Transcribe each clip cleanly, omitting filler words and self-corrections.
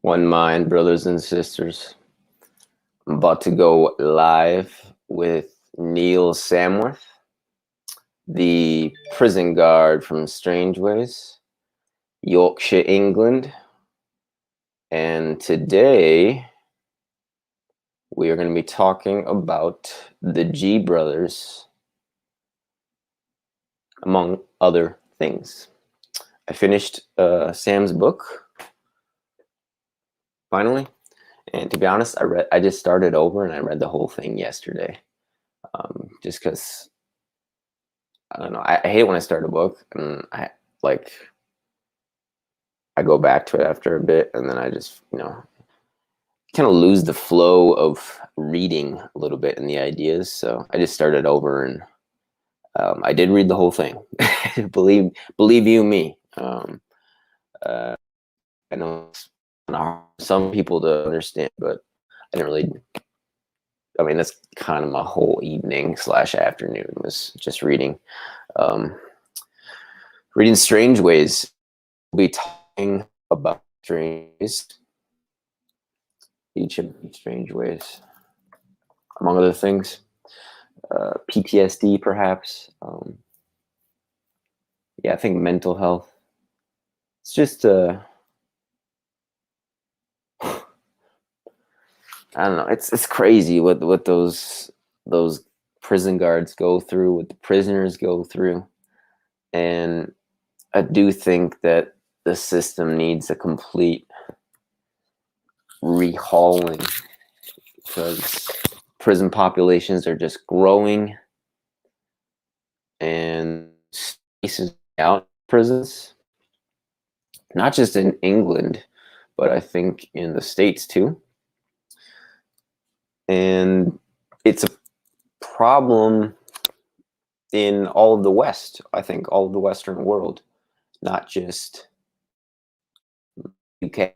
One mind, brothers and sisters. I'm about to go live with Neil Samworth, the prison guard from Strangeways, Yorkshire, England. And today we are going to be talking about the Gee Brothers, among other things. I finished Sam's book, finally. And to be honest, I just started over and I read the whole thing yesterday. Just because, I don't know, I hate when I start a book and I go back to it after a bit and then I just, kind of lose the flow of reading a little bit and the ideas. So I just started over and I did read the whole thing. believe you me. I know it's hard for some people to understand, but I didn't really. I mean, that's kind of my whole evening / afternoon was just reading. Reading Strangeways. We'll be talking about Strangeways, HMP Strangeways, among other things. PTSD, perhaps. Yeah, I think mental health. It's just I don't know. It's crazy what those prison guards go through, what the prisoners go through, and I do think that the system needs a complete rehauling because prison populations are just growing, and spaces out of prisons, not just in England, but I think in the States too. And it's a problem in all of the West, I think, all of the Western world, not just UK.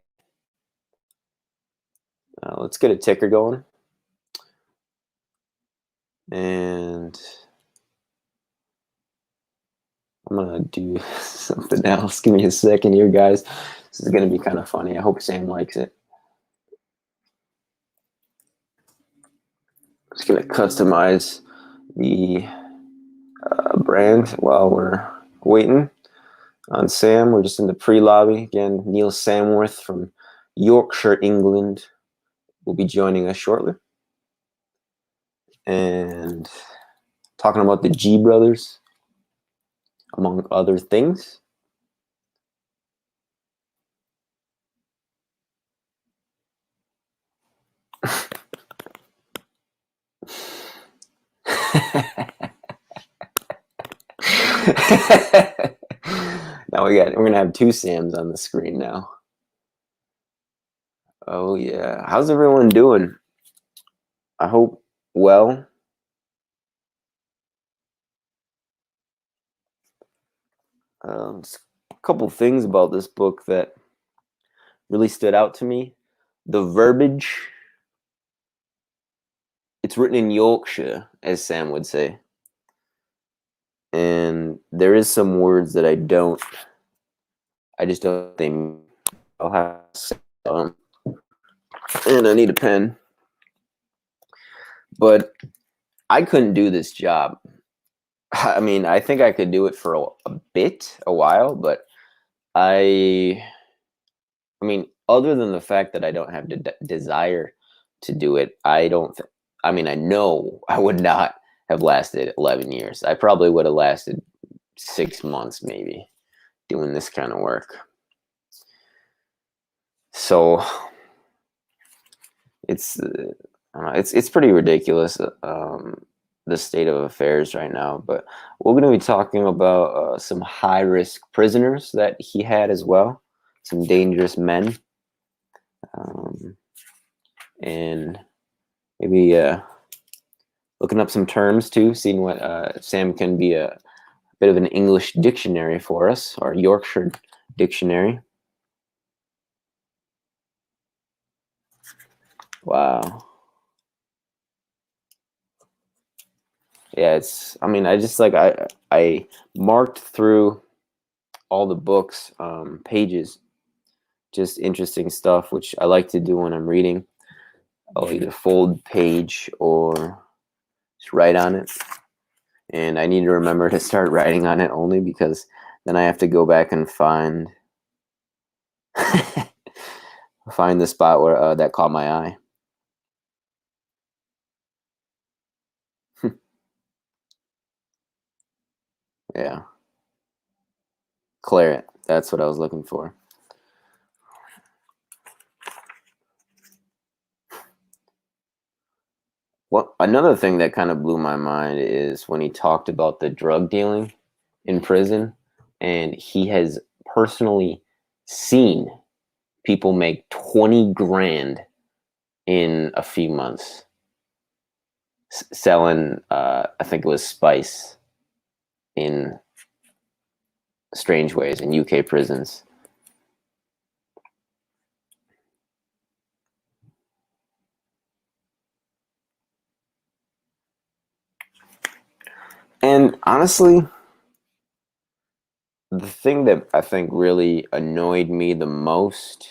Let's get a ticker going. And I'm going to do something else. Give me a second here, guys. This is going to be kind of funny. I hope Sam likes it. I'm just going to customize the brand while we're waiting on Sam. We're just in the pre-lobby. Again, Neil Samworth from Yorkshire, England will be joining us shortly. And talking about the Gee Brothers, among other things. Now we're gonna have two Sams on the screen now. Oh yeah, how's everyone doing? I hope well. A couple things about this book that really stood out to me. The verbiage. It's written in Yorkshire, as Sam would say. And there is some words that I just don't think I'll have to say them. And I need a pen. But I couldn't do this job. I mean, I think I could do it for a while, but I mean, other than the fact that I don't have the desire to do it, I know I would not have lasted 11 years. I probably would have lasted 6 months, maybe, doing this kind of work. So it's pretty ridiculous, the state of affairs right now. But we're going to be talking about some high-risk prisoners that he had as well, some dangerous men, and maybe looking up some terms too, seeing what Sam can be a bit of an English dictionary for us, or Yorkshire dictionary. Wow. Yeah, I marked through all the books, pages, just interesting stuff, which I like to do when I'm reading. I'll either fold page or just write on it. And I need to remember to start writing on it only because then I have to go back and find find the spot where that caught my eye. Yeah. Claret. That's what I was looking for. Well, another thing that kind of blew my mind is when he talked about the drug dealing in prison, and he has personally seen people make 20 grand in a few months selling, I think it was spice in Strangeways in UK prisons. And honestly, the thing that I think really annoyed me the most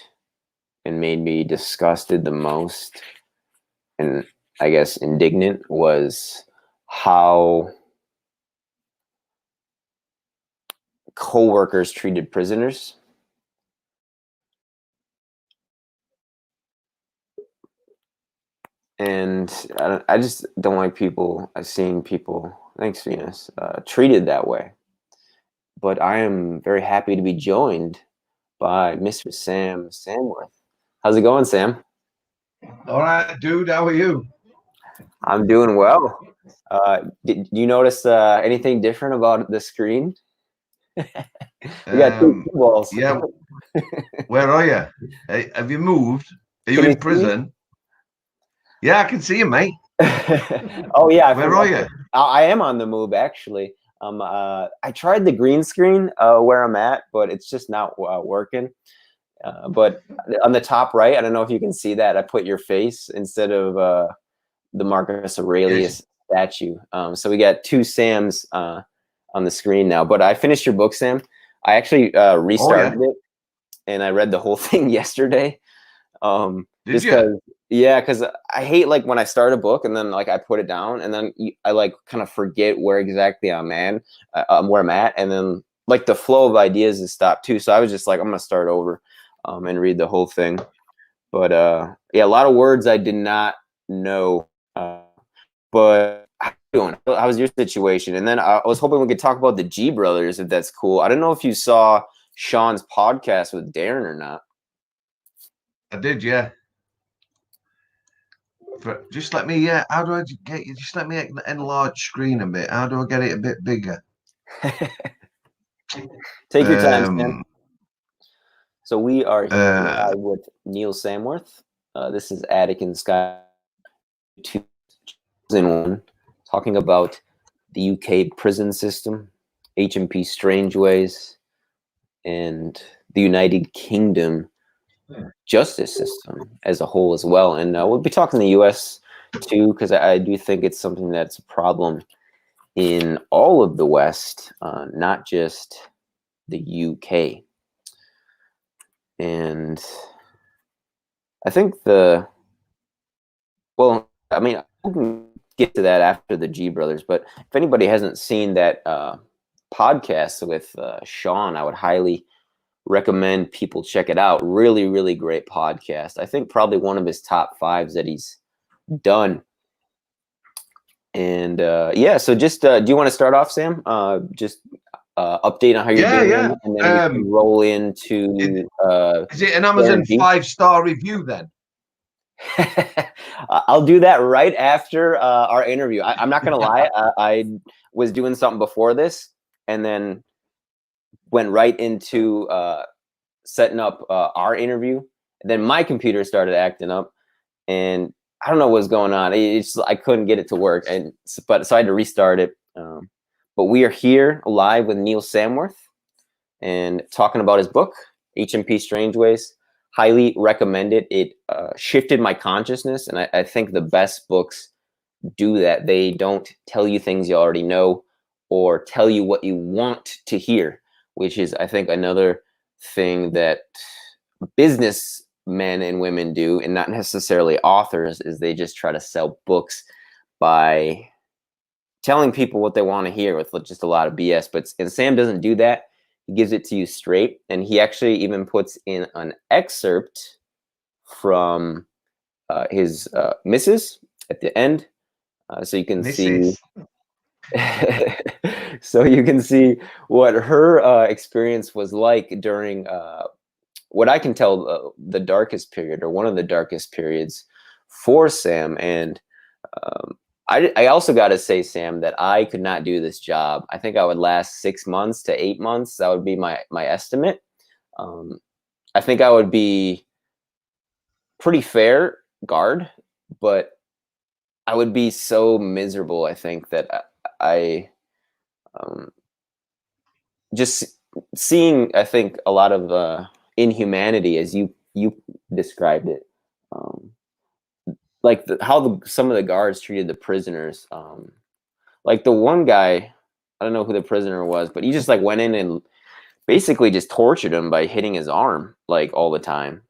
and made me disgusted the most, and I guess indignant, was how co-workers treated prisoners. And I just don't like people, seeing people, thanks Venus, treated that way. But I am very happy to be joined by Mr. Sam Samworth. How's it going, Sam? All right, dude. How are you? I'm doing well. Did you notice anything different about the screen? We got two walls. Yeah. Where are you? Hey, have you moved? Are you Can you in prison? Yeah, I can see you, mate. Oh yeah. Where are you? I am on the move actually. I tried the green screen where I'm at, but it's just not working. But on the top right, I don't know if you can see that, I put your face instead of the Marcus Aurelius statue. So we got two Sams on the screen now. But I finished your book, Sam. I actually restarted it, and I read the whole thing yesterday. Did you? Yeah, because I hate like when I start a book and then like I put it down and then I like kind of forget where exactly I'm where I'm at, and then like the flow of ideas is stopped too. So I was just like, I'm gonna start over and read the whole thing. But yeah, a lot of words I did not know. But how you doing? How was your situation? And then I was hoping we could talk about the Gee Brothers, if that's cool. I don't know if you saw Sean's podcast with Darren or not. I did, yeah. Just let me, yeah. How do I get you? Just let me enlarge screen a bit. How do I get it a bit bigger? Take your time, Sam. So we are here with Neil Samworth. This is Attic and Sky 2001, talking about the UK prison system, HMP Strangeways, and the United Kingdom justice system as a whole as well. And we'll be talking the US too, because I do think it's something that's a problem in all of the West, not just the UK. And I think well, I mean, we can get to that after the Gee Brothers, but if anybody hasn't seen that podcast with Sean, I would highly recommend people check it out. Really, really great podcast. I think probably one of his top 5s that he's done. And yeah, so just do you want to start off, Sam? Just update on how you're doing, yeah. and then we can roll into. Is it an Amazon 5-star review then? I'll do that right after our interview. I'm not gonna lie. I was doing something before this, and then went right into setting up our interview. And then my computer started acting up, and I don't know what's going on. I couldn't get it to work, so I had to restart it. But we are here live with Neil Samworth and talking about his book, HMP Strangeways. Highly recommend it. It shifted my consciousness, and I think the best books do that. They don't tell you things you already know or tell you what you want to hear, which is, I think, another thing that businessmen and women do, and not necessarily authors, is they just try to sell books by telling people what they want to hear with just a lot of BS. And Sam doesn't do that. He gives it to you straight, and he actually even puts in an excerpt from his missus at the end, so you can see. So you can see what her experience was like during what I can tell the darkest period, or one of the darkest periods for Sam. And I also got to say, Sam, that I could not do this job. I think I would last 6 months to 8 months. That would be my estimate. I think I would be pretty fair guard, but I would be so miserable. I think that I just seeing, I think, a lot of inhumanity, as you described it, like how some of the guards treated the prisoners. Like the one guy, I don't know who the prisoner was, but he just like went in and basically just tortured him by hitting his arm like all the time.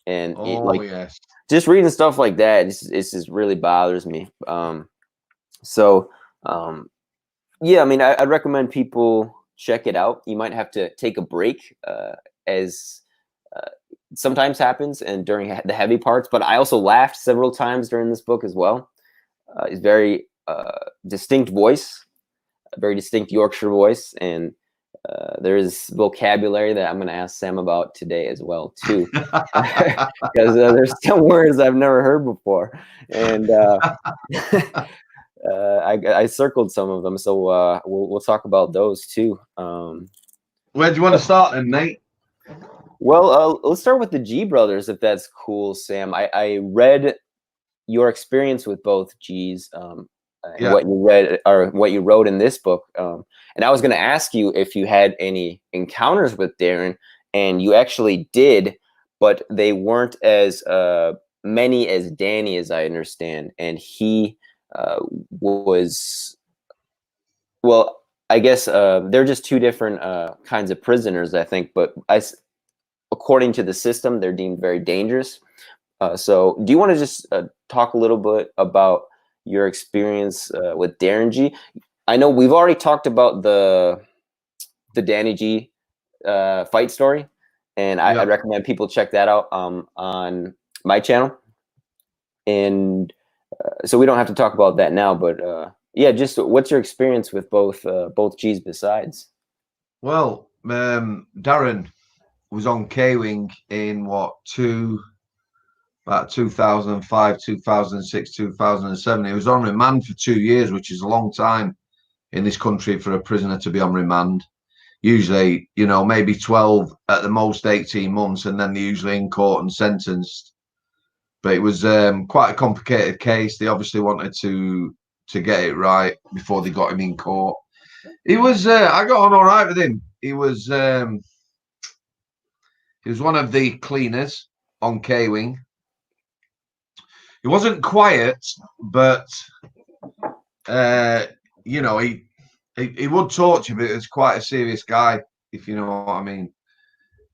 And Yes. just reading stuff like that, it's just really bothers me. So yeah, I mean, I'd recommend people check it out. You might have to take a break, as sometimes happens, and during the heavy parts. But I also laughed several times during this book as well. It's very distinct voice, a very distinct Yorkshire voice, and there is vocabulary that I'm going to ask Sam about today as well too, because there's some words I've never heard before, and I circled some of them, so we'll talk about those too. Where do you want to start then, Nate? Well, let's start with the Gee Brothers, if that's cool, Sam. I read your experience with both Gees, and what you read or what you wrote in this book, and I was going to ask you if you had any encounters with Darren, and you actually did, but they weren't as many as Danny, as I understand, and he was, well, I guess they're just two different kinds of prisoners, I think, but according to the system, they're deemed very dangerous. So do you want to just talk a little bit about your experience with Darren G? I know we've already talked about the Danny G fight story, and I recommend people check that out on my channel. And so we don't have to talk about that now, but yeah, just what's your experience with both G's besides? Well, Darren was on K-Wing in about 2005, 2006, 2007. He was on remand for 2 years, which is a long time in this country for a prisoner to be on remand. Usually, maybe 12, at the most 18 months, and then they're usually in court and sentenced. But it was quite a complicated case. They obviously wanted to get it right before they got him in court. He was, I got on all right with him. He was one of the cleaners on K-Wing. He wasn't quiet, but he would talk to you, but he was quite a serious guy, if you know what I mean.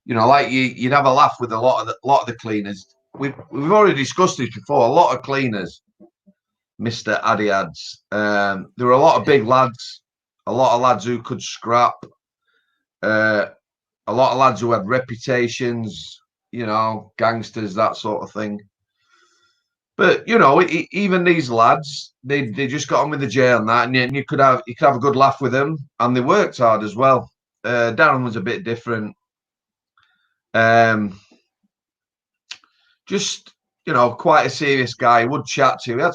Like you'd have a laugh with a lot of the cleaners. We've already discussed this before. A lot of cleaners, Mr. Adiads. There were a lot of big lads, a lot of lads who could scrap, a lot of lads who had reputations, gangsters, that sort of thing. But even these lads, they just got on with the jail and that, and you could have a good laugh with them, and they worked hard as well. Darren was a bit different. Just quite a serious guy. He would chat to you. We had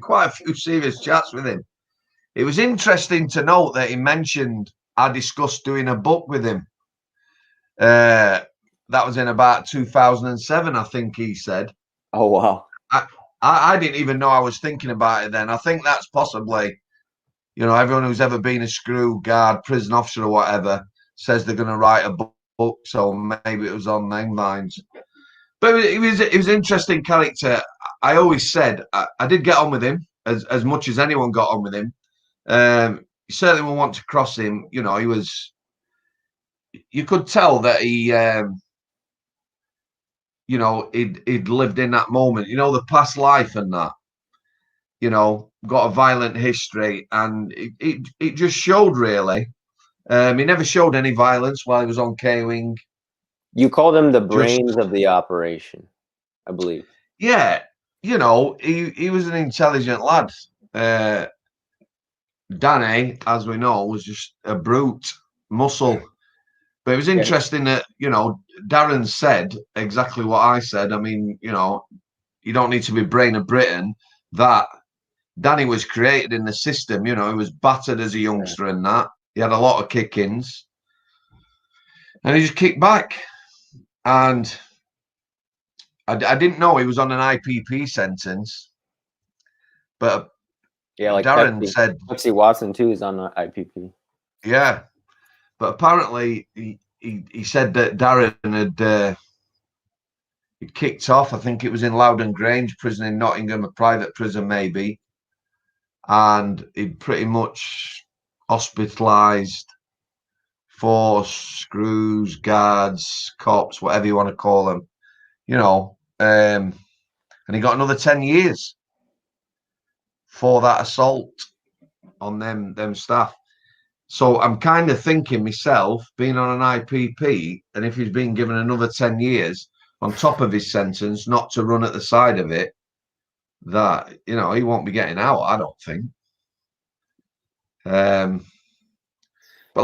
quite a few serious chats with him. It was interesting to note that he mentioned I discussed doing a book with him. That was in about 2007, I think he said. Oh wow! I didn't even know I was thinking about it then. I think that's possibly, everyone who's ever been a screw guard, prison officer, or whatever says they're going to write a book. So maybe it was on them lines. But it was an interesting character. I always said I did get on with him as much as anyone got on with him. You certainly won't want to cross him. He was. You could tell that he you know, he'd lived in that moment, you know, the past life and that, you know, got a violent history, and it just showed really. He never showed any violence while he was on K-Wing. You called him the Just, brains of the operation, I believe. yeah, you know, he was an intelligent lad. Danny, as we know, was just a brute muscle. But it was Yeah. interesting that, you know, Darren said exactly what I said. I mean, you know, you don't need to be brain of Britain. That Danny was created in the system. You know, he was battered as a youngster and that. He had a lot of kick-ins. And he just kicked back. And I didn't know he was on an IPP sentence. But Yeah, like Darren said, Pepsi Watson too is on the IPP. yeah. But apparently he said that Darren had he kicked off. I think it was in Loudon Grange prison in Nottingham, a private prison maybe, and he'd pretty much hospitalised force, screws, guards, cops, whatever you want to call them, you know, and he got another 10 years for that assault on them staff. So I'm kind of thinking myself, being on an IPP, and if he's been given another 10 years on top of his sentence, not to run at the side of it, that, you know, he won't be getting out, I don't think. But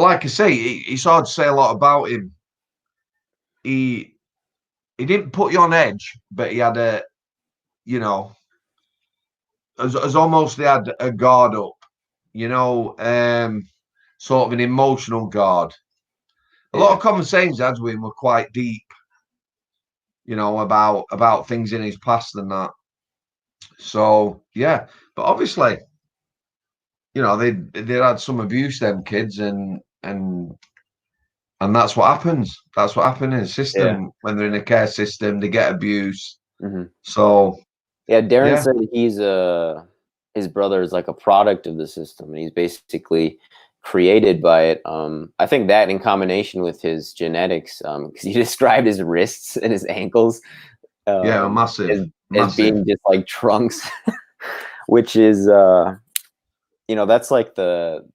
like I say, it's hard to say a lot about him. He didn't put you on edge, but he had a, you know, as almost he had a guard up, you know, sort of an emotional guard. A lot of conversations I had with him were quite deep, you know, about things in his past and that. So yeah, but obviously, you know, they had some abuse, them kids, and that's what happens. That's what happened in the system when they're in a care system. They get abuse. So yeah, Darren said he's his brother is like a product of the system, and he's basically created by it. I think that in combination with his genetics, because he described his wrists and his ankles, yeah, massive, as being just like trunks, which is you know, that's like the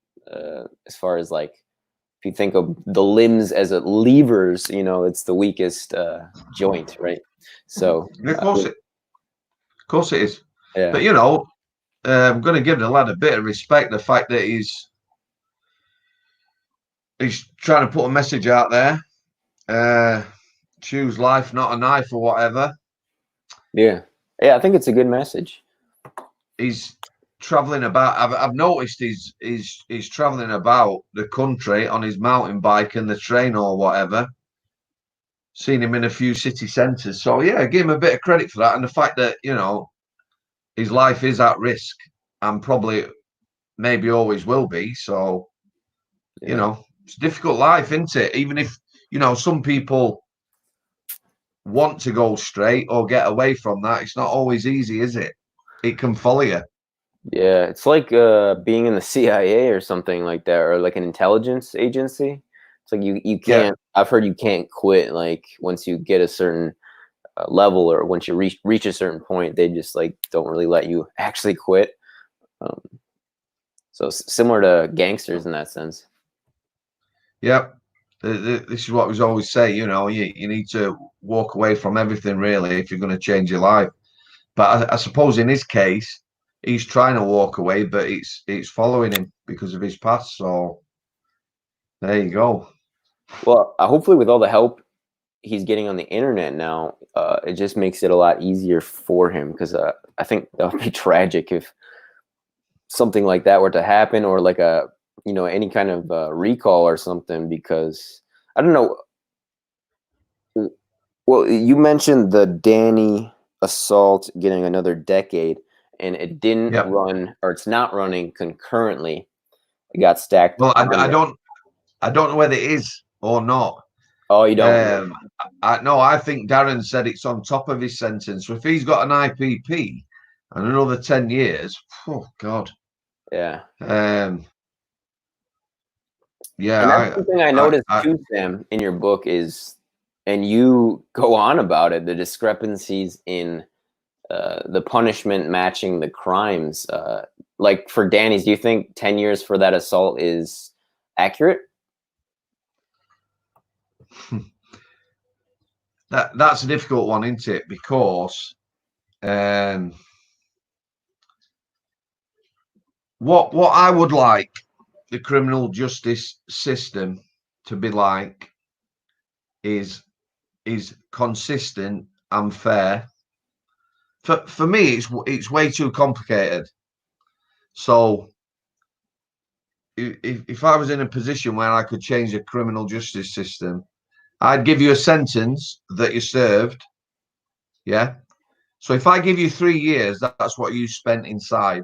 as far as like if you think of the limbs as levers, you know, it's the weakest joint, right? So of course it is. yeah. But you know, I'm going to give the lad a bit of respect. The fact that he's trying to put a message out there. Choose life, not a knife, or whatever. Yeah, I think it's a good message. He's traveling about. I've noticed he's traveling about the country on his mountain bike and the train or whatever. Seen him in a few city centres. So yeah, give him a bit of credit for that, and the fact that, you know, his life is at risk and probably maybe always will be. So, you know, it's a difficult life, isn't it? Even if, you know, some people want to go straight or get away from that, it's not always easy, is it? It can follow you. Yeah, it's like being in the CIA or something like that, or like an intelligence agency. It's like you can't. I've heard you can't quit. Like once you get a certain level, or once you reach a certain point, they just like don't really let you actually quit. So similar to gangsters in that sense. Yep. This is what we always say, you know, you need to walk away from everything really if you're going to change your life. But I suppose in his case, he's trying to walk away, but it's following him because of his past. So there you go. Well, hopefully with all the help he's getting on the internet now, it just makes it a lot easier for him, because I think that would be tragic if something like that were to happen, or like a, you know, any kind of recall or something, because I don't know. Well, you mentioned the Danny assault getting another decade, and it didn't run, or it's not running concurrently. It got stacked. Well, I don't know whether it is or not. Oh, you don't? No, I think Darren said it's on top of his sentence. So if he's got an IPP and another 10 years, oh God. Yeah. Yeah. And that's something I noticed too, Sam, in your book is, and you go on about it, the discrepancies in the punishment matching the crimes. Like for Danny's, do you think 10 years for that assault is accurate? That's a difficult one, isn't it? Because what I would like the criminal justice system to be like is consistent and fair. For me, it's way too complicated. So if I was in a position where I could change the criminal justice system, I'd give you a sentence that you served. Yeah. So if I give you 3 years, that's what you spent inside.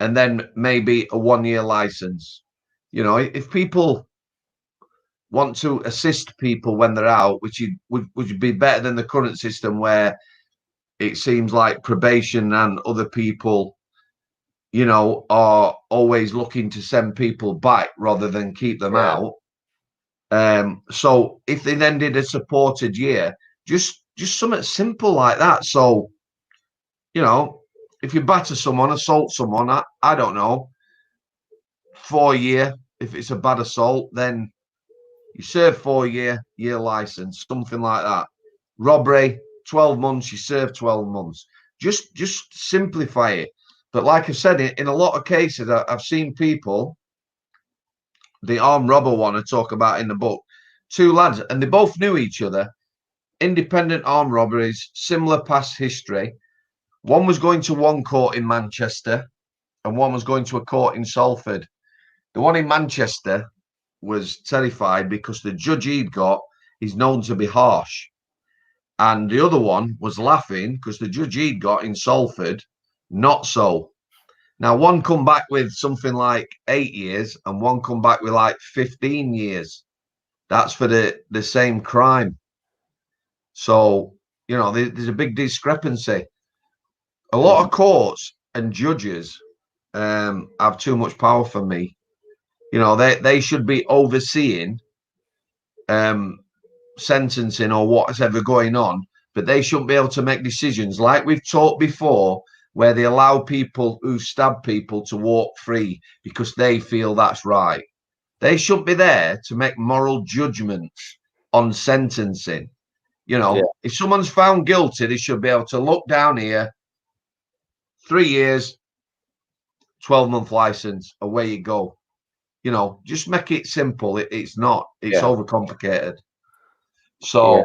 And then maybe a 1-year license. You know, if people want to assist people when they're out, which would be better than the current system where it seems like probation and other people, you know, are always looking to send people back rather than keep them out. So if they then did a supported year, just something simple like that. So, you know, if you batter someone, assault someone, I don't know, 4-year. If it's a bad assault, then you serve 4-year license, something like that. Robbery, 12 months, you serve 12 months. Just simplify it. But like I said, in a lot of cases, I've seen people, the armed robber one I talk about in the book, 2 lads, and they both knew each other, independent armed robberies, similar past history. One was going to one court in Manchester and one was going to a court in Salford. The one in Manchester was terrified because the judge he'd got is known to be harsh. And the other one was laughing because the judge he'd got in Salford, not so. Now, one come back with something like 8 years and one come back with like 15 years. That's for the same crime. So, you know, there's a big discrepancy. A lot of courts and judges have too much power for me. You know, they should be overseeing sentencing or whatever going on, but they shouldn't be able to make decisions like we've talked before, where they allow people who stab people to walk free because they feel that's right. They shouldn't be there to make moral judgments on sentencing. You know, if someone's found guilty, they should be able to look down here, 3 years, 12-month license, away you go. You know, just make it simple. It's not. It's overcomplicated. So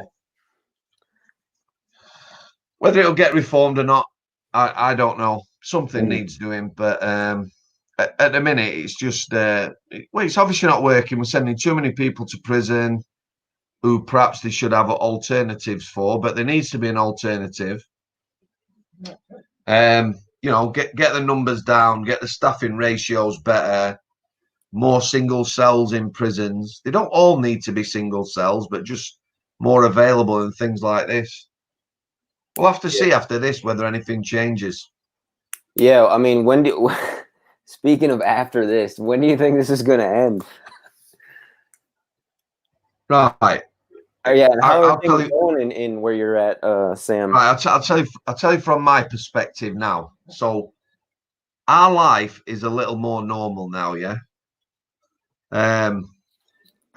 whether it'll get reformed or not, I don't know. Something needs doing, but at the minute it's just well, it's obviously not working. We're sending too many people to prison who perhaps they should have alternatives for, but there needs to be an alternative. You know, get the numbers down, get the staffing ratios better, more single cells in prisons. They don't all need to be single cells, but just more available and things like this. We'll have to see after this whether anything changes. Yeah, I mean, speaking of after this, when do you think this is going to end? Right. Yeah, and how are things going in where you're at, Sam? Right, I'll tell you from my perspective now. So our life is a little more normal now, yeah. I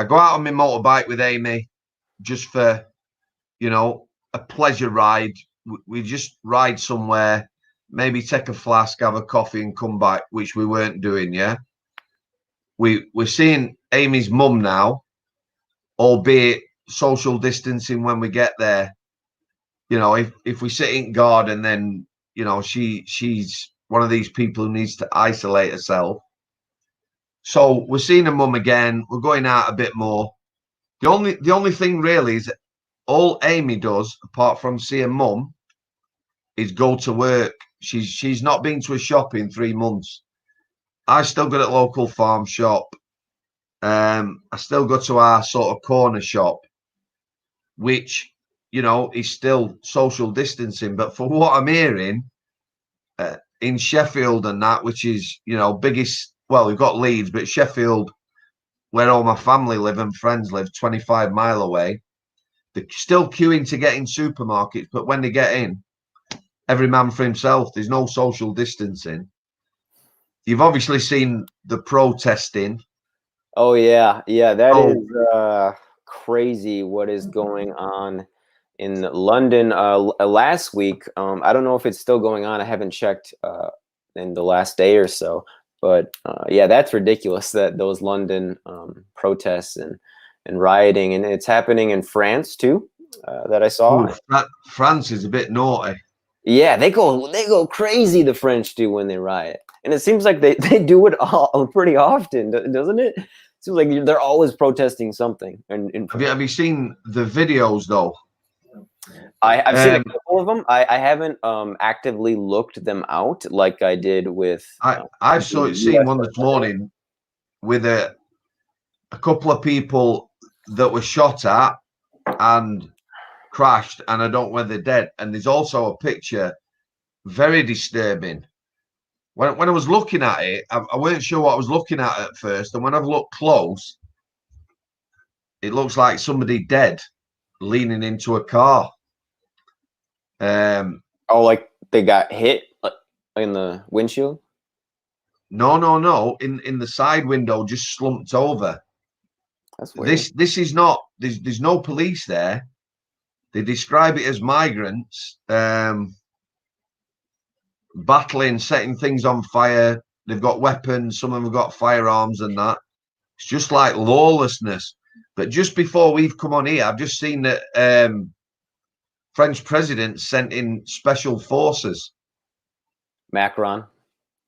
go out on my motorbike with Amy just for, you know, a pleasure ride. We just ride somewhere, maybe take a flask, have a coffee and come back, which we weren't doing, yeah. We're seeing Amy's mum now, albeit social distancing when we get there. You know, if we sit in garden, then, you know, she's one of these people who needs to isolate herself. So we're seeing her mum again. We're going out a bit more. The only thing really is all Amy does, apart from seeing mum, is go to work. She's not been to a shop in 3 months. I still go to local farm shop. I still go to our sort of corner shop, which, you know, is still social distancing. But for what I'm hearing, in Sheffield and that, which is, you know, biggest, well, we've got Leeds, but Sheffield, where all my family live and friends live, 25 mile away, They're still queuing to get in supermarkets, but when they get in, every man for himself. There's no social distancing. You've obviously seen the protesting. Oh yeah, that is crazy. What is going on in London last week? I don't know if it's still going on. I haven't checked in the last day or so. But yeah, that's ridiculous. That those London protests and rioting, and it's happening in France too. That I saw. France is a bit naughty. Yeah, they go crazy. The French do when they riot, and it seems like they do it all pretty often, doesn't it? It seems like they're always protesting something. Have you seen the videos though? I've seen a couple of them. I haven't actively looked them out like I did with. I've seen one this morning with a couple of people that were shot at and crashed, and I don't know whether they're dead. And there's also a picture, very disturbing. When I was looking at it, I weren't sure what I was looking at first, and when I've looked close, it looks like somebody dead leaning into a car. Oh, like they got hit in the windshield? No. In the side window, just slumped over. That's weird. This is not. There's no police there. They describe it as migrants battling, setting things on fire. They've got weapons. Some of them have got firearms and that. It's just like lawlessness. But just before we've come on here, I've just seen that French president sent in special forces. Macron.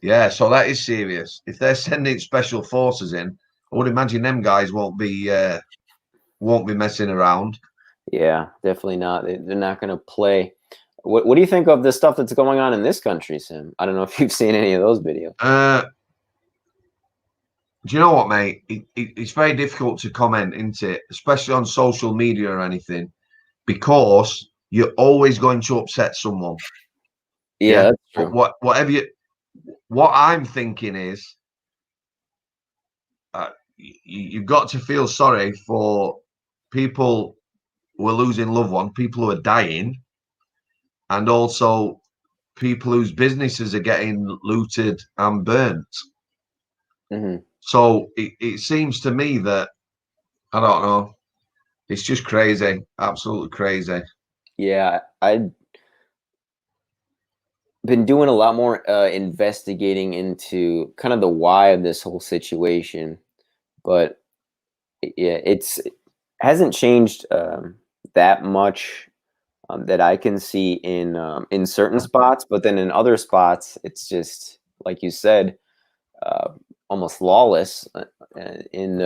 Yeah, so that is serious. If they're sending special forces in, I would imagine them guys won't be messing around. Yeah, definitely not. They're not going to play. What do you think of the stuff that's going on in this country, Sim? I don't know if you've seen any of those videos. Do you know what, mate? It's very difficult to comment, isn't it? Especially on social media or anything, because you're always going to upset someone. Yeah, that's true. What I'm thinking is, you've got to feel sorry for people who are losing loved ones, people who are dying, and also people whose businesses are getting looted and burnt. Mm-hmm. So it seems to me that, I don't know, it's just crazy, absolutely crazy. Yeah, I've been doing a lot more investigating into kind of the why of this whole situation, but yeah, it hasn't changed that much that I can see in certain spots, but then in other spots, it's just like you said, almost lawless in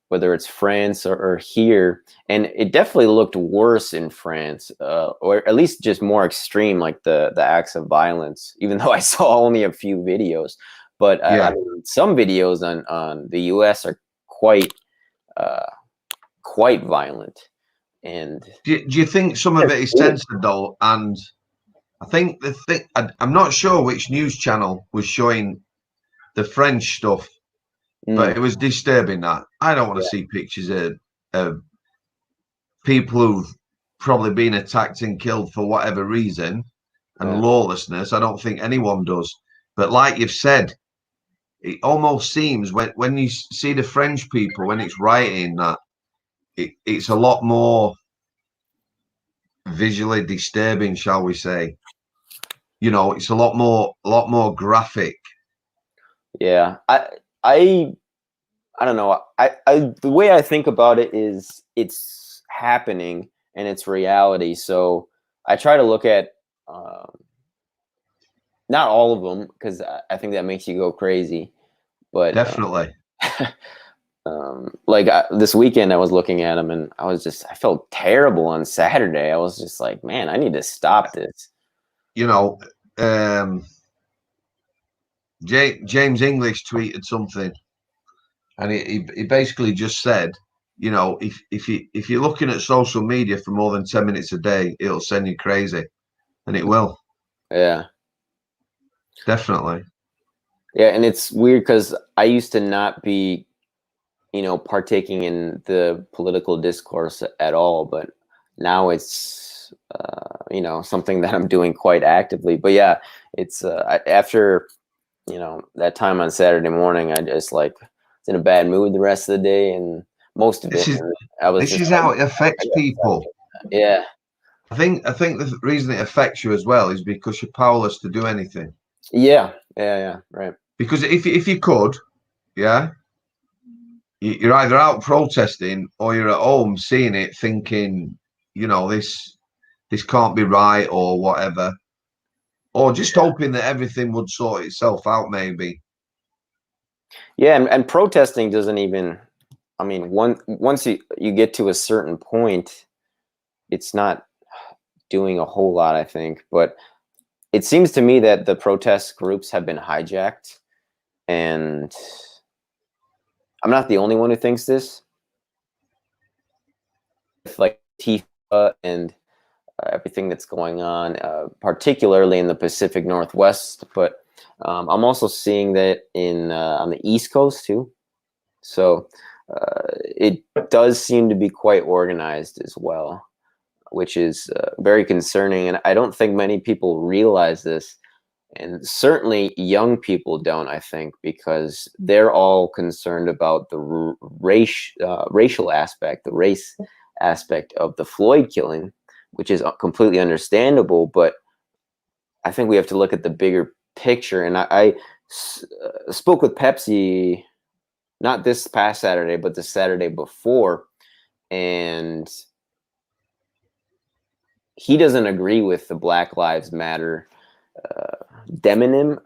whether it's France or here. And it definitely looked worse in France, or at least just more extreme, like the acts of violence, even though I saw only a few videos. But Yeah. I mean, some videos on the US are quite violent. And do you think some of it is censored though? And I think I'm not sure which news channel was showing the French stuff, but it was disturbing. That I don't want to see pictures of people who've probably been attacked and killed for whatever reason, and lawlessness. I don't think anyone does. But like you've said, it almost seems when you see the French people, when it's rioting, that it's a lot more visually disturbing, shall we say. You know, it's a lot more graphic. Yeah, I don't know. The way I think about it is it's happening and it's reality. So I try to look at not all of them, because I think that makes you go crazy. But definitely. Like this weekend, I was looking at them and I felt terrible on Saturday. I was just like, man, I need to stop this. You know, James English tweeted something, and he basically just said, you know, if you're looking at social media for more than 10 minutes a day, it'll send you crazy, and it will. Yeah, definitely. Yeah, and it's weird because I used to not be, partaking in the political discourse at all, but now it's something that I'm doing quite actively. But yeah, it's after that time on Saturday morning, I just like was in a bad mood the rest of the day, and most of This it, is and I was this just is like, how it I affects gotta stop people. doing that. Yeah. I think the reason it affects you as well is because you're powerless to do anything. Yeah. Yeah. Yeah. Right. Because if you could, yeah, you're either out protesting or you're at home seeing it, thinking, this can't be right or whatever, or just hoping that everything would sort itself out, maybe. Yeah, and protesting doesn't even. I mean, once you get to a certain point, it's not doing a whole lot, I think. But it seems to me that the protest groups have been hijacked, and I'm not the only one who thinks this. With like Tifa and everything that's going on, particularly in the Pacific Northwest, but I'm also seeing that in on the East Coast too. So it does seem to be quite organized as well, which is very concerning. And I don't think many people realize this. And certainly young people don't, I think, because they're all concerned about the racial aspect, the race aspect of the Floyd killing, which is completely understandable. But I think we have to look at the bigger picture. And I spoke with Pepsi, not this past Saturday, but the Saturday before. And he doesn't agree with the Black Lives Matter demonym.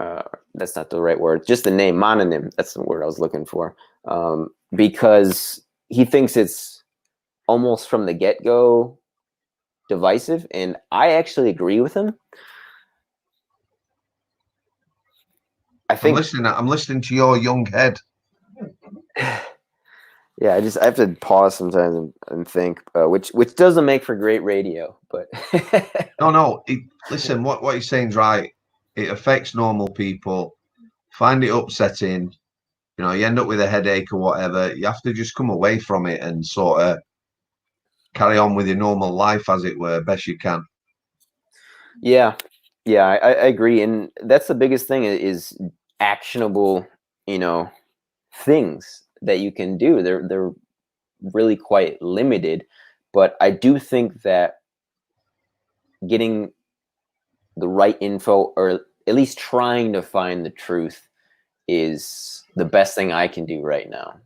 That's not the right word. Just the name, mononym. That's the word I was looking for. Because he thinks it's almost from the get-go divisive, and I actually agree with him. I think. I'm listening to your young head. Yeah, I have to pause sometimes and think, which doesn't make for great radio, but No. Listen, what you're saying is right. It affects normal people. Find it upsetting. You end up with a headache or whatever. You have to just come away from it and sort of carry on with your normal life, as it were, best you can. Yeah, I agree, and that's the biggest thing is actionable, things that you can do. They're really quite limited, but I do think that getting the right info, or at least trying to find the truth, is the best thing I can do right now.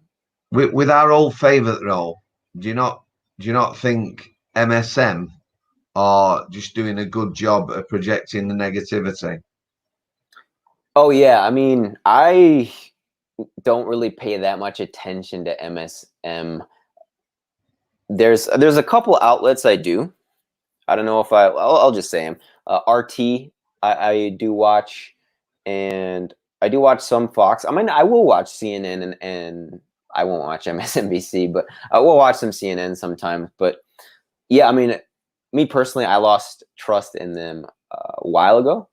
With our old favourite role, do you not think MSM are just doing a good job of projecting the negativity? Oh yeah, I mean, I don't really pay that much attention to MSM. There's a couple outlets I do. I don't know if I'll just say them. RT, I do watch, and I do watch some Fox. I mean, I will watch CNN, and I won't watch MSNBC, but I will watch some CNN sometimes. But yeah, I mean, me personally, I lost trust in them a while ago.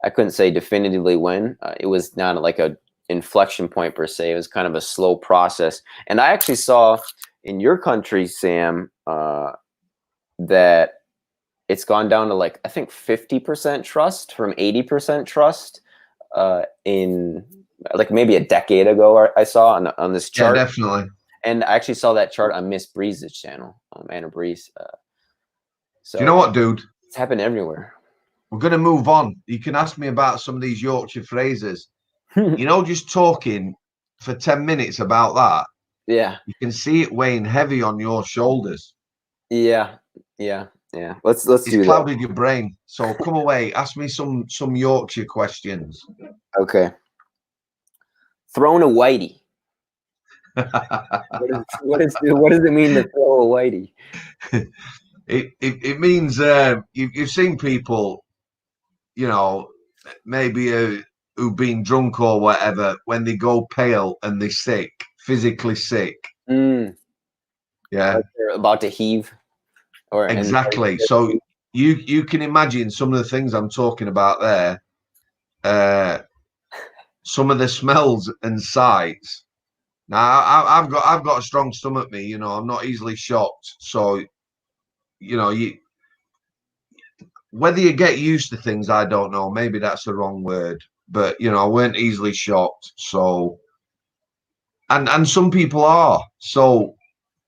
I couldn't say definitively when. It was not like a inflection point per se. It was kind of a slow process. And I actually saw in your country, Sam, that it's gone down to like I think 50% trust from 80% trust in like maybe a decade ago. I saw on this chart. Yeah, definitely. And I actually saw that chart on Miss Breeze's channel, Anna Breeze. So Do you know what, dude? it's happened everywhere. We're going to move on. You can ask me about some of these Yorkshire phrases. Just talking for 10 minutes about that. Yeah. You can see it weighing heavy on your shoulders. Yeah. Let's do It's that. clouded your brain. So come away. Ask me some Yorkshire questions. Okay. Thrown a whitey. What does it mean to throw a whitey? It means you've seen people, maybe who've been drunk or whatever, when they go pale and they're sick, physically sick. Mm, Yeah, like they're about to heave. exactly. So you can imagine some of the things I'm talking about there. Some of the smells and sights. Now I've got a strong stomach, me. I'm not easily shocked. So you know, whether you get used to things, I don't know. Maybe that's the wrong word, but you know, I weren't easily shocked. So, and some people are. So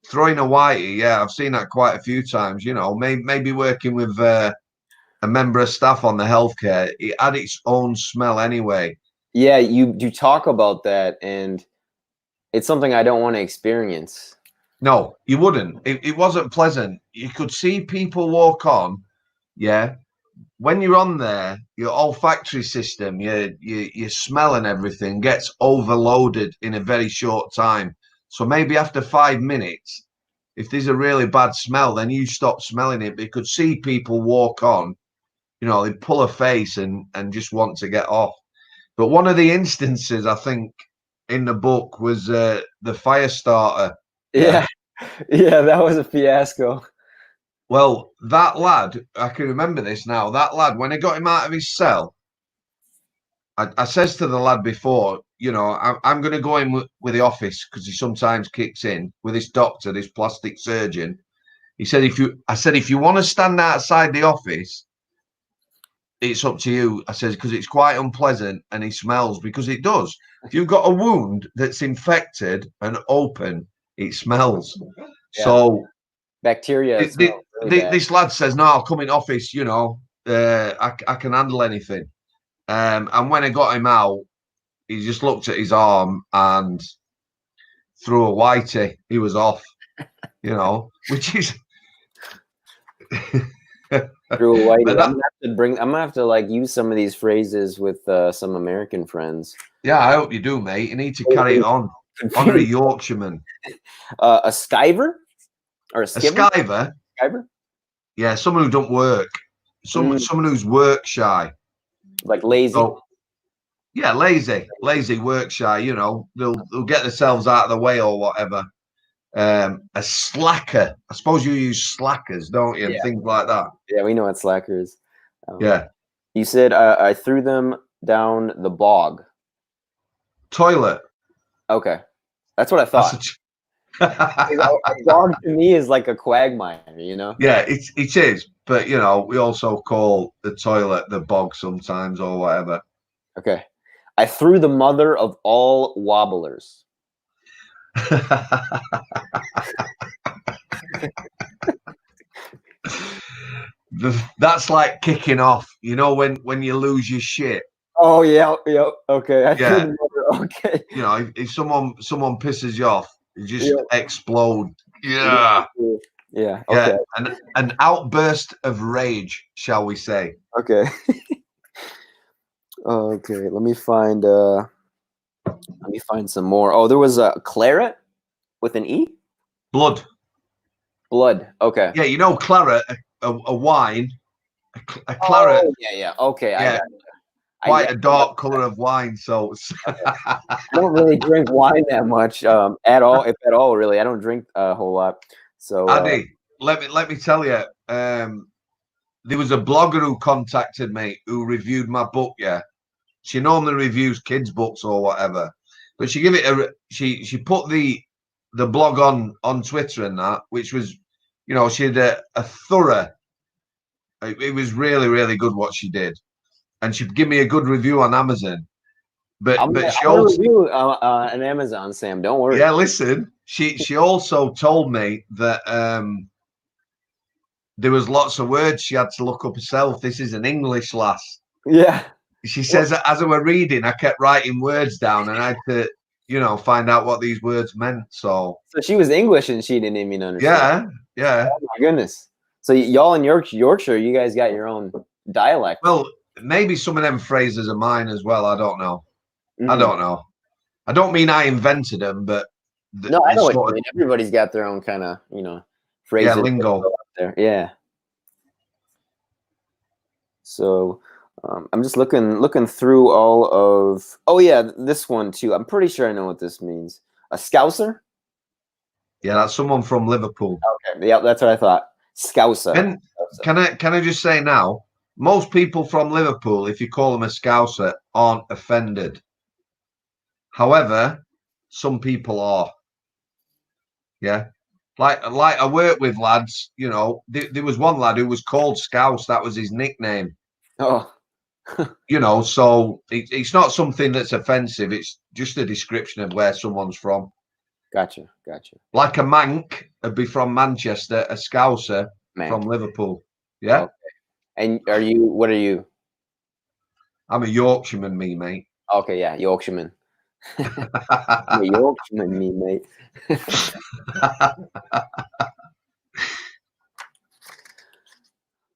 throwing a whitey, yeah, I've seen that quite a few times. You know, maybe working with a member of staff on the healthcare, it had its own smell anyway. Yeah, you talk about that, and it's something I don't want to experience. No, you wouldn't. It wasn't pleasant. You could see people walk on. Yeah. When you're on there, your olfactory system, your smell and everything gets overloaded in a very short time. So maybe after 5 minutes, if there's a really bad smell, then you stop smelling it. But you could see people walk on, you know, they pull a face and just want to get off. But one of the instances I think in the book was the fire starter. Yeah. Yeah, that was a fiasco. Well, that lad, I can remember this now. That lad, when I got him out of his cell, I says to the lad before, you know, I'm going to go in with the office because he sometimes kicks in with this doctor, this plastic surgeon. He said, if you want to stand outside the office, it's up to you. I says, because it's quite unpleasant and he smells, because it does. If you've got a wound that's infected and open, it smells. Yeah. So bacteria. This lad says, no, I'll come in office, you know, I can handle anything. And when I got him out, he just looked at his arm and threw a whitey. He was off, you know, which is. Threw a whitey. I'm gonna have to like use some of these phrases with some American friends. Yeah, I hope you do, mate. You need to carry it on. Honor a Yorkshireman. A skiver or a skipper? Skiver? Skiver? Yeah, someone who don't work. Someone who's work shy. Like lazy. So, yeah, lazy, work shy. You know, they'll get themselves out of the way or whatever. A slacker. I suppose you use slackers, don't you? And things like that. Yeah, we know what slacker is. Yeah. You said I threw them down the bog. Toilet. Okay, that's what I thought. A bog to me is like a quagmire, you know. Yeah, it is. But you know, we also call the toilet the bog sometimes or whatever. Okay, I threw the mother of all wobblers. That's like kicking off. You know, when you lose your shit. Oh yeah. Okay. Yeah. Okay. You know, if someone pisses you off, you just explode. Yeah. Yeah. Okay. Yeah. An outburst of rage, shall we say? Okay. Okay. Let me find some more. Oh, there was a claret with an E. Blood. Okay. Yeah, you know, claret, a wine. A claret. Oh, yeah. Okay. Yeah. Quite a dark color of wine, so I don't really drink wine that much at all, if at all. Really, I don't drink a whole lot. So, Andy, let me tell you, there was a blogger who contacted me who reviewed my book. Yeah, she normally reviews kids' books or whatever, but she she put the blog on Twitter and that, which was, you know, she had a thorough. It was really, really good what she did. And she'd give me a good review on Amazon. But she also review on Amazon, Sam. Don't worry. Yeah, listen. She also told me that there was lots of words she had to look up herself. This is an English lass. Yeah. She says that as I were reading, I kept writing words down, and I had to, you know, find out what these words meant. So she was English and she didn't even understand. Yeah. Oh my goodness. So y'all in Yorkshire, you guys got your own dialect. Well, maybe some of them phrases are mine as well. I don't know. I don't know. I don't mean I invented them, but no, I know what you mean. Everybody's got their own kind of, you know, phrases. Yeah, lingo. There. Yeah. So I'm just looking through all of. Oh yeah, this one too. I'm pretty sure I know what this means. A Scouser. Yeah, that's someone from Liverpool. Okay. Yeah, that's what I thought. Scouser. Can I just say now? Most people from Liverpool, if you call them a Scouser, aren't offended. However, some people are. Yeah. Like I work with lads, you know, there was one lad who was called Scouse. That was his nickname. Oh, You know, so it's not something that's offensive. It's just a description of where someone's from. gotcha. Like a Manc would be from Manchester, a Scouser Man. from Liverpool. Yeah. Okay. And what are you? I'm a Yorkshireman, me, mate. Okay, yeah, Yorkshireman. I'm a Yorkshireman, me, mate.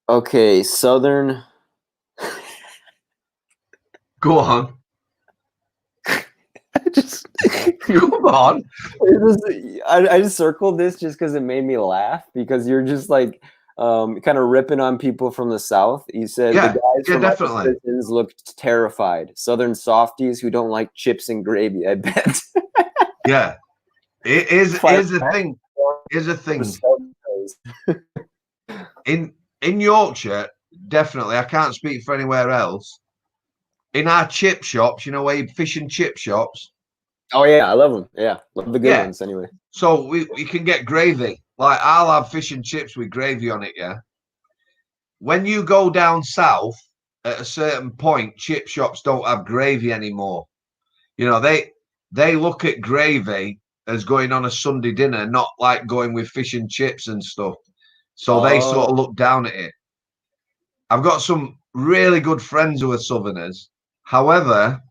Okay, Southern. Go on. just Come on. I just circled this just because it made me laugh because you're just like kind of ripping on people from the South. You said Yeah, the guys from other definitely. prisons looked terrified. Southern softies who don't like chips and gravy, I bet. Yeah. Here's the thing. Here's the thing. In Yorkshire, definitely, I can't speak for anywhere else. In our chip shops, you know, where fish and chip shops. Oh yeah, I love them. Yeah, love the good ones anyway. So we can get gravy. Like I'll have fish and chips with gravy on it. Yeah. When you go down south, at a certain point, chip shops don't have gravy anymore. You know, they look at gravy as going on a Sunday dinner, not like going with fish and chips and stuff. So they sort of look down at it. I've got some really good friends who are Southerners. However,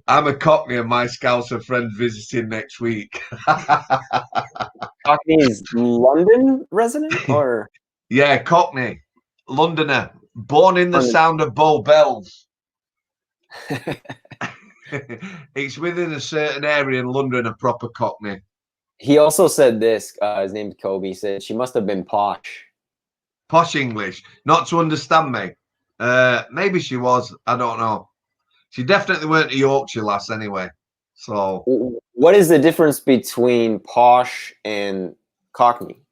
I'm a Cockney and my Scouser friend visiting next week. Cockney is London resident or? Yeah, Cockney, Londoner, born in the sound of Bow Bells. It's within a certain area in London, a proper Cockney. He also said this, his name's Kobe, he said she must have been posh. Posh English, not to understand me. Maybe she was, I don't know. She definitely weren't a Yorkshire lass anyway. So what is the difference between posh and Cockney?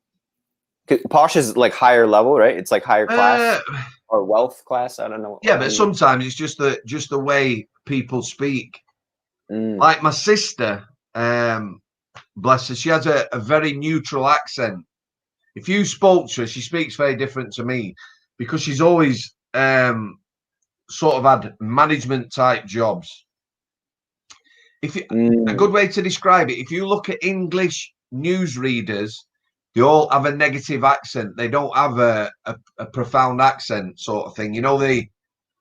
Posh is like higher level, right? It's like higher class or wealth class. I don't know. Yeah, but sometimes it's just the way people speak. Like my sister, bless her, she has a very neutral accent. If you spoke to her, she speaks very different to me because she's always sort of had management type jobs. A good way to describe it, if you look at English newsreaders, they all have a negative accent. They don't have a profound accent sort of thing. You know, the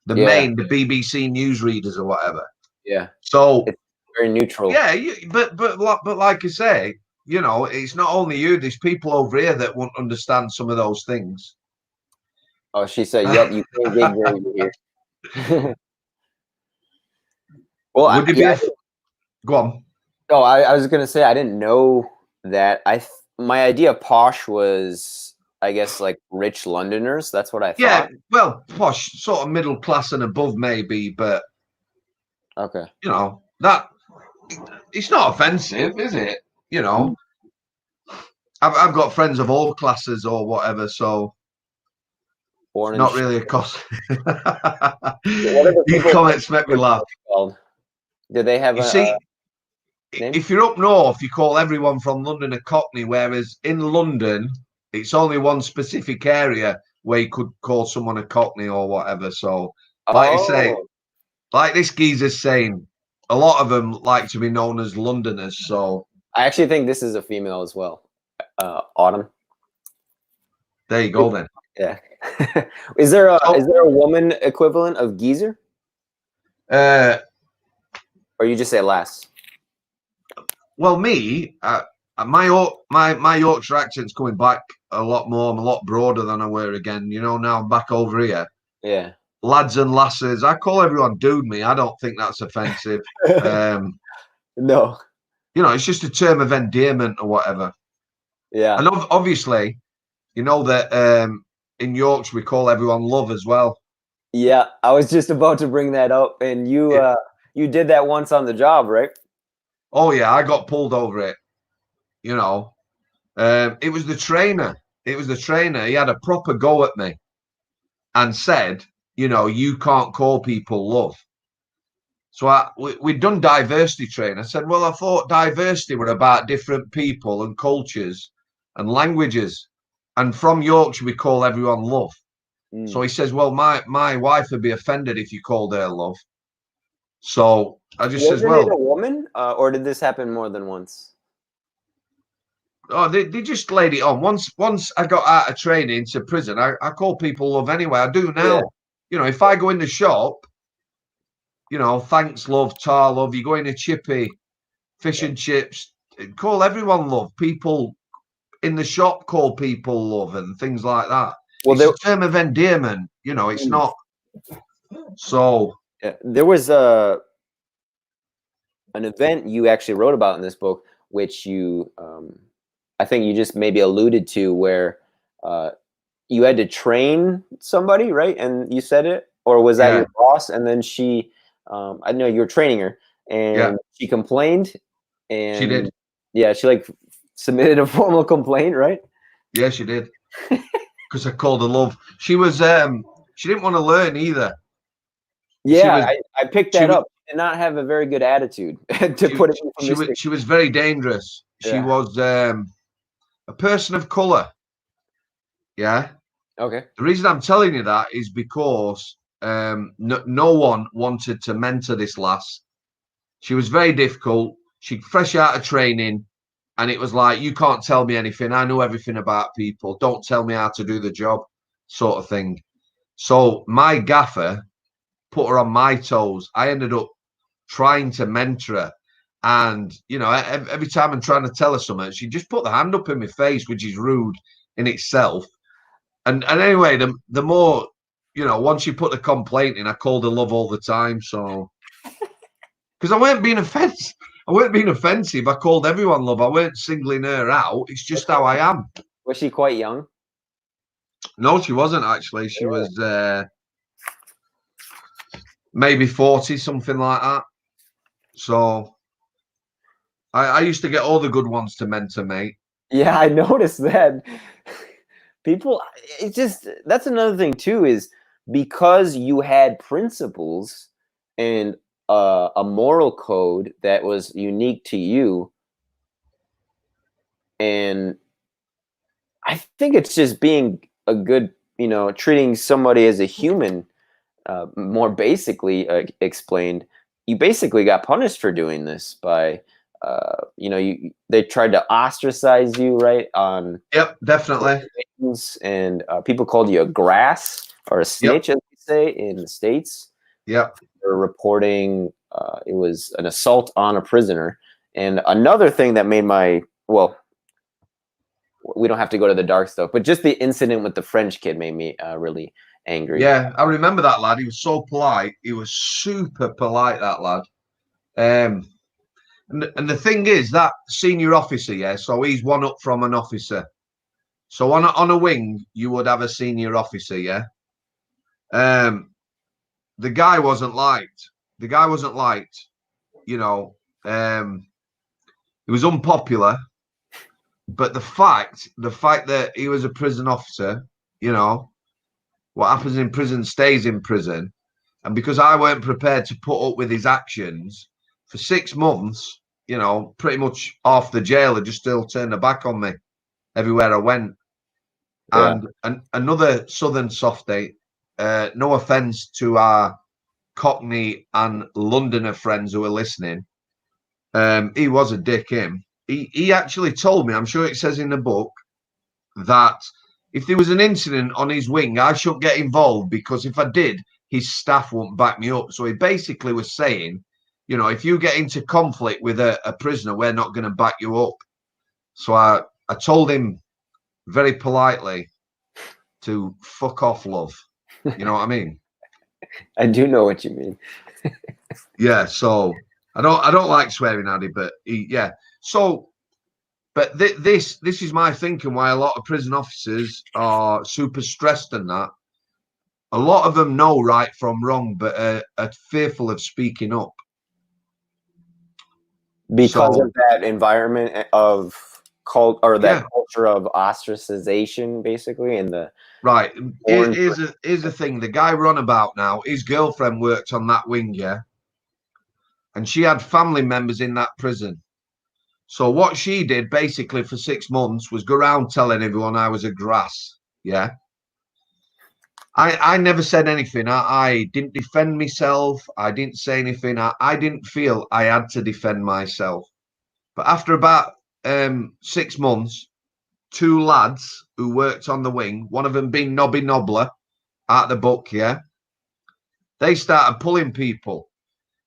BBC newsreaders or whatever. Yeah. So it's very neutral. Yeah, but like I say, you know, it's not only you. There's people over here that won't understand some of those things. Oh, she said, "Yep, you can't get gravy here." Well, would you be? Go on. Oh, I was gonna say I didn't know that. My idea of posh was, I guess, like rich Londoners. That's what I thought. Yeah, well, posh, sort of middle class and above, maybe, but okay, you know that it's not offensive, is it? You know, I've got friends of all classes or whatever, so it's not really a cost. These comments make me laugh. Do they have name? If you're up north, you call everyone from London a Cockney, whereas in London, it's only one specific area where you could call someone a Cockney or whatever. So, like you say, like this geezer's saying, a lot of them like to be known as Londoners. So, I actually think this is a female as well. Autumn. There you go then. Yeah. Is there a woman equivalent of geezer? Or you just say lass? Well, me, my Yorkshire accent's coming back a lot more. I'm a lot broader than I were again. You know, now I'm back over here. Yeah. Lads and lasses. I call everyone dude me. I don't think that's offensive. No. You know, it's just a term of endearment or whatever. Yeah. And obviously, you know that in Yorkshire we call everyone love as well. Yeah, I was just about to bring that up, and you did that once on the job, right? Oh yeah, I got pulled over it. You know, it was the trainer. It was the trainer. He had a proper go at me and said, you know, you can't call people love. So we'd done diversity training. I said, well, I thought diversity were about different people and cultures and languages. And from Yorkshire, we call everyone love. So he says, well, my wife would be offended if you called her love. So I just says, Wasn't it well, a woman, or did this happen more than once? oh, they just laid it on. Once I got out of training to prison, I call people love anyway. I do now. Yeah. You know, if I go in the shop, you know, thanks, love, tar, love. You go in a chippy, fish and chips, call everyone love. People in the shop call people love and things like that. Well, It's a term of endearment. You know, it's not. So there was an event you actually wrote about in this book, which you, I think you just maybe alluded to, where you had to train somebody, right? And you said it, or was that your boss? And then she, I know you were training her, and she complained, and she did. Yeah, she like submitted a formal complaint, right? Yeah, she did. Because I called her love. She was, she didn't want to learn either. Yeah, I picked that up. She did not have a very good attitude, to put it. She was very dangerous. She was a person of color. Yeah. Okay. The reason I'm telling you that is because no one wanted to mentor this lass. She was very difficult. She fresh out of training, and it was like, you can't tell me anything. I know everything about people. Don't tell me how to do the job, sort of thing. So my gaffer put her on my toes. I ended up trying to mentor her. And, you know, every time I'm trying to tell her something, she just put the hand up in my face, which is rude in itself. And anyway, the more, you know, once you put the complaint in, I called her love all the time. So, because I weren't being offensive. I weren't being offensive. I called everyone love. I weren't singling her out. It's just how I am. Was she quite young? No, she wasn't actually. She was maybe 40, something like that. So I used to get all the good ones to mentor me. Yeah, I noticed that. People, it's just, that's another thing too, is because you had principles and a moral code that was unique to you. And I think it's just being a good, you know, treating somebody as a human, more basically explained. You basically got punished for doing this by, you know, they tried to ostracize you, right? On Yep, definitely. And people called you a grass or a snitch, as we say in the States. Yep. For reporting, it was an assault on a prisoner. And another thing that made well, we don't have to go to the dark stuff, but just the incident with the French kid made me really angry. Yeah, I remember that lad. He was so polite. He was super polite, that lad. And the thing is, that senior officer, yeah, so he's one up from an officer. So on a wing, you would have a senior officer, yeah. The guy wasn't liked. The guy wasn't liked. You know, he was unpopular. But the fact that he was a prison officer, you know, what happens in prison stays in prison. And because I weren't prepared to put up with his actions for 6 months, you know, pretty much half the jail had just still turned their back on me everywhere I went. Yeah. And another southern softie, no offense to our Cockney and Londoner friends who are listening, he was a dick, him. He actually told me, I'm sure it says in the book, that if there was an incident on his wing, I shouldn't get involved because if I did, his staff won't back me up. So he basically was saying, you know, if you get into conflict with a prisoner, we're not going to back you up. So I told him very politely to fuck off, love. You know what I mean? I do know what you mean. Yeah. So I don't like swearing at it, but yeah. So, but this is my thinking why a lot of prison officers are super stressed and that. A lot of them know right from wrong, but are fearful of speaking up. Because of that environment of that culture of ostracization, basically, and the right. Here's the thing: the guy run about now. His girlfriend worked on that wing, yeah. and she had family members in that prison. So what she did basically for 6 months was go around telling everyone I was a grass. Yeah. I never said anything. I didn't defend myself. I didn't say anything. I didn't feel I had to defend myself. But after about 6 months, 2 lads who worked on the wing, one of them being Nobby Nobbler at the book, yeah, they started pulling people.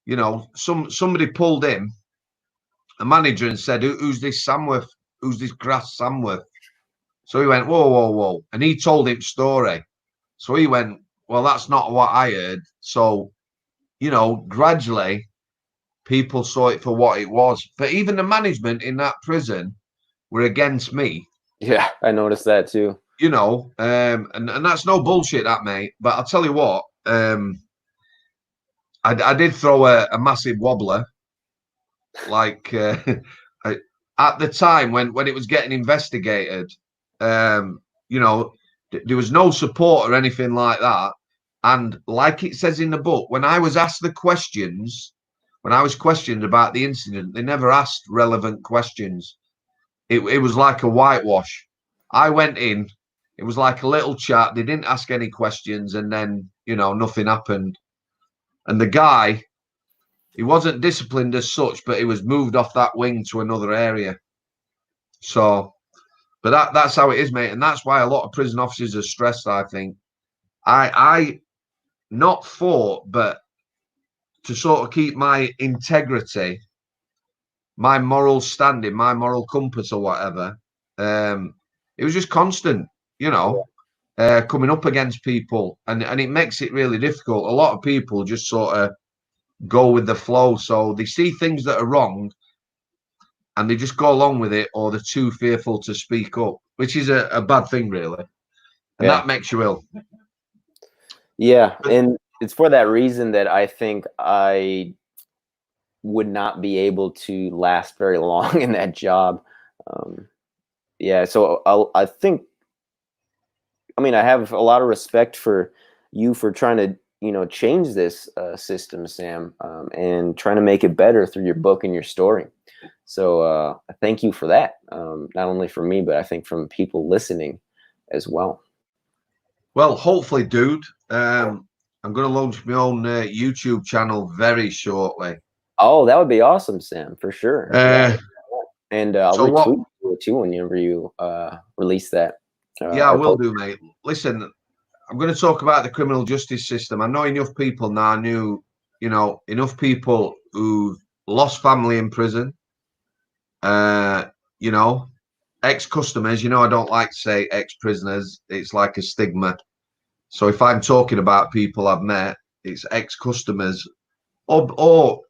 You know, somebody pulled him, a manager, and said, who's this Samworth? Who's this grass Samworth? So he went, whoa, whoa, whoa. And he told him story. So he went, well, that's not what I heard. So, you know, gradually people saw it for what it was. But even the management in that prison were against me. Yeah, I noticed that too. You know, and that's no bullshit, that, mate. But I'll tell you what, I did throw a massive wobbler. Like at the time when it was getting investigated, you know, there was no support or anything like that. And like it says in the book, when I was asked the questions, when I was questioned about the incident, they never asked relevant questions. It was like a whitewash. I went in, it was like a little chat. They didn't ask any questions, and then, you know, nothing happened. And the guy, he wasn't disciplined as such, but he was moved off that wing to another area. So, but that's how it is, mate. And that's why a lot of prison officers are stressed, I think. I not fought, but to sort of keep my integrity, my moral standing, my moral compass or whatever, it was just constant, you know, coming up against people. And it makes it really difficult. A lot of people just sort of go with the flow. So they see things that are wrong and they just go along with it, or they're too fearful to speak up, which is a bad thing, really. And that makes you ill. Yeah. And it's for that reason that I think I would not be able to last very long in that job. Yeah. So I think, I mean, I have a lot of respect for you for trying to, you know, change this system, Sam, and trying to make it better through your book and your story. So thank you for that. Not only from me, but I think from people listening as well. Well, hopefully, dude. I'm going to launch my own YouTube channel very shortly. Oh, that would be awesome, Sam, for sure. And I'll retweet it too whenever you release that. Yeah, I will do, mate. Listen, I'm going to talk about the criminal justice system. I know enough people now you know, enough people who lost family in prison, you know, ex-customers. You know, I don't like to say ex-prisoners. It's like a stigma. So if I'm talking about people I've met, it's ex-customers, or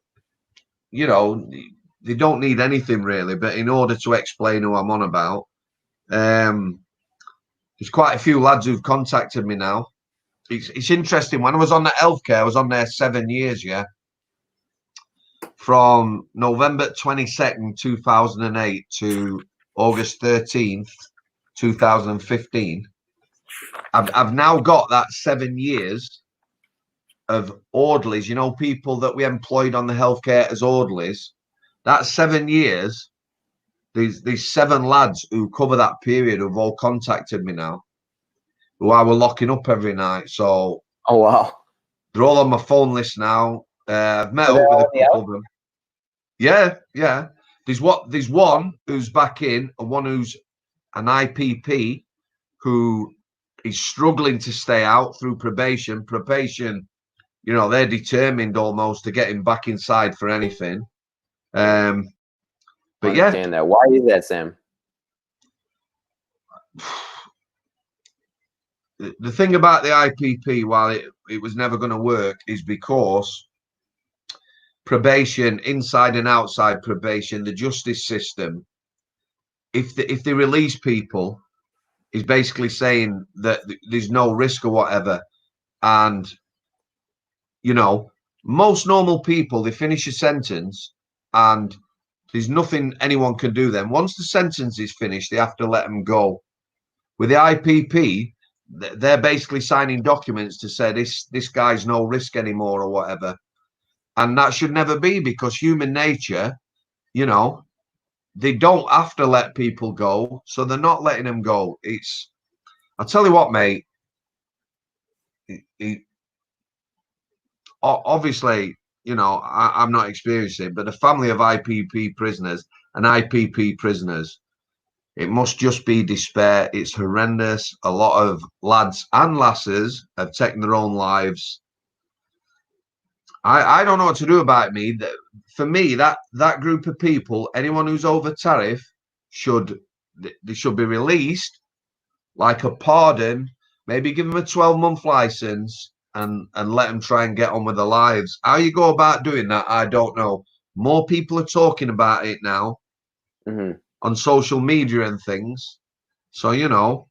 you know, they don't need anything really. But in order to explain who I'm on about, there's quite a few lads who've contacted me now. It's interesting. When I was on the healthcare, I was on there 7 years, yeah. From November 22nd, 2008 to August 13th, 2015. I've now got that 7 years of orderlies, you know, people that we employed on the healthcare as orderlies. That's 7 years. These 7 lads who cover that period have all contacted me now, who I were locking up every night. So, oh wow, they're all on my phone list now. I've met up with a couple of them. Yeah. There's one who's back in, and one who's an IPP who is struggling to stay out through probation. Probation, you know, they're determined almost to get him back inside for anything. But I understand that. Why is that, Sam? The thing about the IPP, while it was never going to work, is because probation, inside and outside probation, the justice system, if they release people, is basically saying that there's no risk or whatever. And, you know, most normal people, they finish a sentence and there's nothing anyone can do then. Once the sentence is finished, they have to let them go. With the IPP, they're basically signing documents to say this guy's no risk anymore or whatever. And that should never be, because human nature, you know, they don't have to let people go, so they're not letting them go. I'll tell you what, mate. Obviously, you know, I'm not experiencing, but the family of IPP prisoners and IPP prisoners, it must just be despair. It's horrendous. A lot of lads and lasses have taken their own lives. I don't know what to do about me. For me, that group of people, anyone who's over tariff, they should be released, like a pardon. Maybe give them a 12-month license and let them try and get on with their lives. How you go about doing that, I don't know. More people are talking about it now on social media and things. So, you know,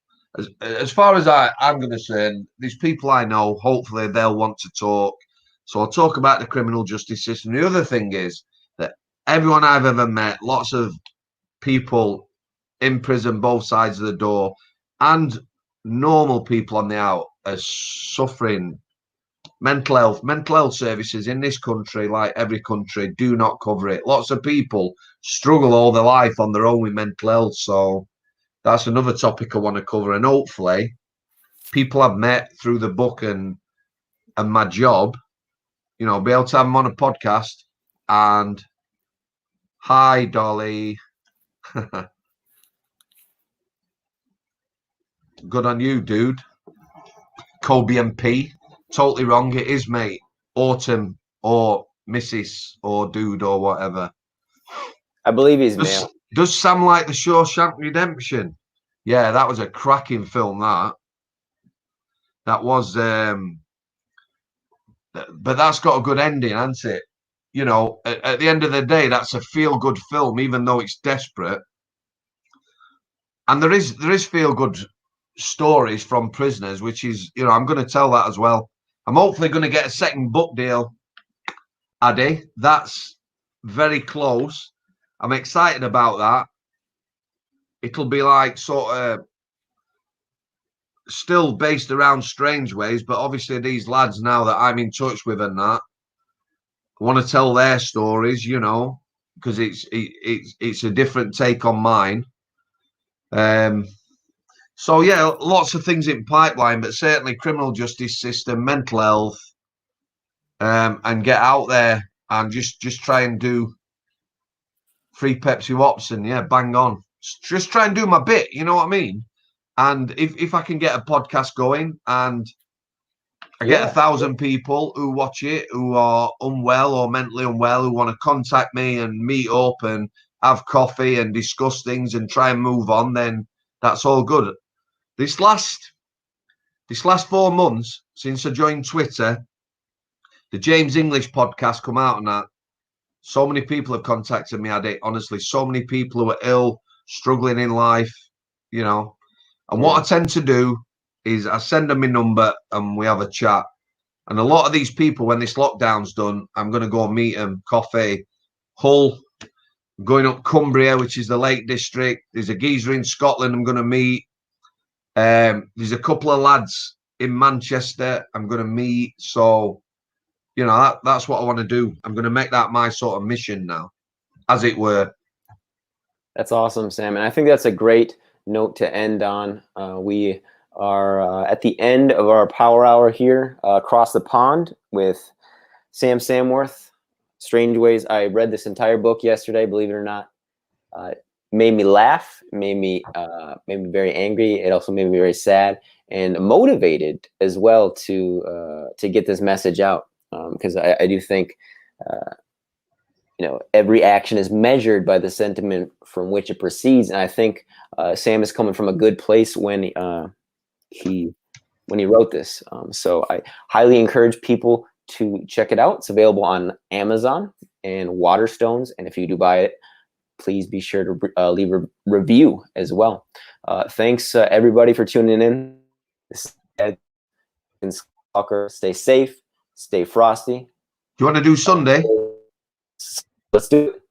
as far as I'm concerned, these people I know, hopefully they'll want to talk. So I'll talk about the criminal justice system. The other thing is that everyone I've ever met, lots of people in prison, both sides of the door, and normal people on the out, are suffering mental health services in this country, like every country, do not cover it. Lots of people struggle all their life on their own with mental health. So that's another topic I want to cover. And hopefully people I've met through the book and my job, you know, be able to have them on a podcast. And hi, Dolly. Good on you, dude. Kobe MP. Totally wrong. It is, mate. Autumn or Mrs. or dude or whatever. I believe he's male. Does Sam like the Shawshank Redemption? Yeah, that was a cracking film, that was but that's got a good ending, hasn't it? You know, at the end of the day, that's a feel-good film, even though it's desperate. And there is feel-good stories from prisoners, which is, you know, I'm going to tell that as well. I'm hopefully going to get a second book deal, Addy. That's very close. I'm excited about that. It'll be like sort of still based around Strangeways, but obviously these lads now that I'm in touch with and that want to tell their stories, you know, because it's a different take on mine. So yeah, lots of things in pipeline, but certainly criminal justice system, mental health, and get out there and just try and do free Pepsi Watson. Yeah, bang on. Just try and do my bit. You know what I mean? And if I can get a podcast going and I get 1,000 people who watch it, who are unwell or mentally unwell, who want to contact me and meet up and have coffee and discuss things and try and move on, then that's all good. This last 4 months since I joined Twitter, the James English podcast come out and that. So many people have contacted me, Addy. Honestly, so many people who are ill, struggling in life, you know. And what I tend to do is I send them my number and we have a chat. And a lot of these people, when this lockdown's done, I'm going to go meet them, coffee, Hull, going up Cumbria, which is the Lake District. There's a geezer in Scotland I'm going to meet. There's a couple of lads in Manchester I'm going to meet. So, you know, that's what I want to do. I'm going to make that my sort of mission now, as it were. That's awesome, Sam. And I think that's a great note to end on. We are at the end of our power hour here across the pond with Sam Samworth, Strangeways. I read this entire book yesterday, believe it or not. It made me laugh, made me very angry. It also made me very sad and motivated as well to get this message out, because I do think you know, every action is measured by the sentiment from which it proceeds, and I think Sam is coming from a good place when he wrote this. So I highly encourage people to check it out. It's available on Amazon and Waterstones, and if you do buy it, please be sure to leave a review as well. Thanks everybody for tuning in. This is Stalker. Stay safe, stay frosty. Do you want to do Sunday? Let's do it.